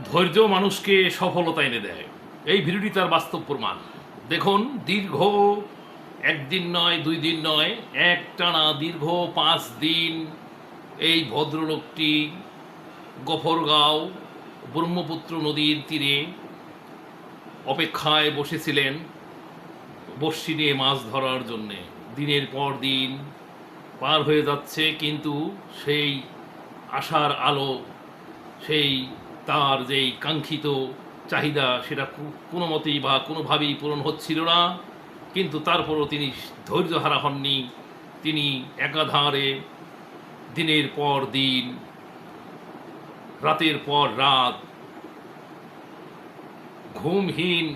ধৈর্য মানুষকে সফলতা এনে দেয়। এই ভিডিওটি তার বাস্তব প্রমাণ। দেখুন, দীর্ঘ একদিন নয়, 2 দিন নয়, একটানা দীর্ঘ 5 দিন এই ভদ্রলোকটি গফরগাঁও ব্রহ্মপুত্র নদীর তীরে অপেক্ষায় বসেছিলেন বড়শি নিয়ে মাছ ধরার জন্যে। দিনের পর দিন পার হয়ে যাচ্ছে, কিন্তু সেই আশার আলো, সেই তার যেই কাঙ্ক্ষিত চাহিদা, সেটা কোনো মতেই বা কোনোভাবেই পূরণ হচ্ছিল না। কিন্তু তারপরও তিনি ধৈর্যহারা হননি। তিনি একাধারে দিনের পর দিন, রাতের পর রাত, ঘুমহীন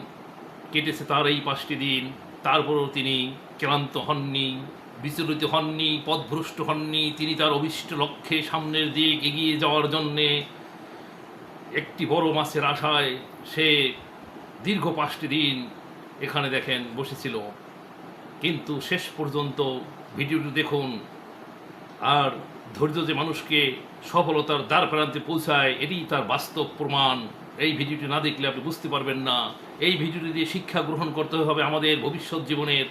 কেটেছে তার এই 5টি দিন। তারপরও তিনি ক্লান্ত হননি, বিচলিত হননি, পথভ্রষ্ট হননি। তিনি তার অভীষ্ট লক্ষ্যে সামনের দিক এগিয়ে যাওয়ার জন্যে একটি বড় মাছের আশায় সে দীর্ঘ 5টি দিন এখানে দেখেন বসেছিল। কিন্তু শেষ পর্যন্ত ভিডিওটি দেখুন। আর ধৈর্য যে মানুষকে সফলতার দ্বার প্রান্তে পৌঁছায়, এটি তার বাস্তব প্রমাণ। এই ভিডিওটি না দেখলে আপনি বুঝতে পারবেন না। এই ভিডিওটি দিয়ে শিক্ষা গ্রহণ করতে হবে আমাদের ভবিষ্যৎ জীবনের,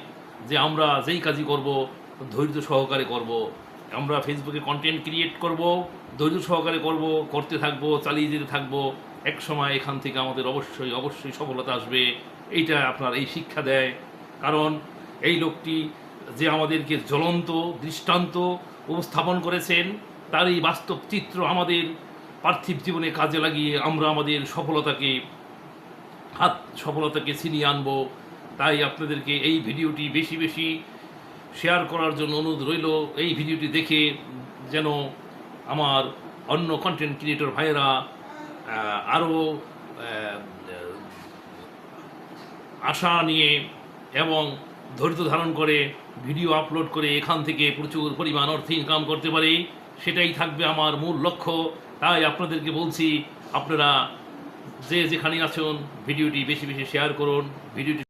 যে আমরা যেই কাজই করব ধৈর্য সহকারে করব। আমরা ফেসবুকে কন্টেন্ট ক্রিয়েট করব, ধৈর্য সহকারে করব, করতে থাকবো, চালিয়ে যেতে থাকবো। এক সময় এখান থেকে আমাদের অবশ্যই অবশ্যই সফলতা আসবে। এইটা আপনার এই শিক্ষা দেয়। কারণ এই লোকটি যে আমাদেরকে জ্বলন্ত দৃষ্টান্ত উপস্থাপন করেছেন, তার এই বাস্তব চিত্র আমাদের পার্থিব জীবনে কাজে লাগিয়ে আমরা আমাদের সফলতাকে ছিনিয়ে আনবো। তাই আপনাদেরকে এই ভিডিওটি বেশি বেশি শেয়ার করার জন্য অনুরোধ রইল। এই ভিডিওটি দেখে যেন আমার অন্য কন্টেন্ট ক্রিয়েটর ভাইয়েরা আরও আশা নিয়ে এবং ধৈর্য ধারণ করে ভিডিও আপলোড করে এখান থেকে প্রচুর পরিমাণ অর্থ ইনকাম করতে পারি। সেটাই থাকবে আমার মূল লক্ষ্য। তাই আপনাদেরকে বলছি, আপনারা যে যেখানে আছেন ভিডিওটি বেশি বেশি শেয়ার করুন। ভিডিওটি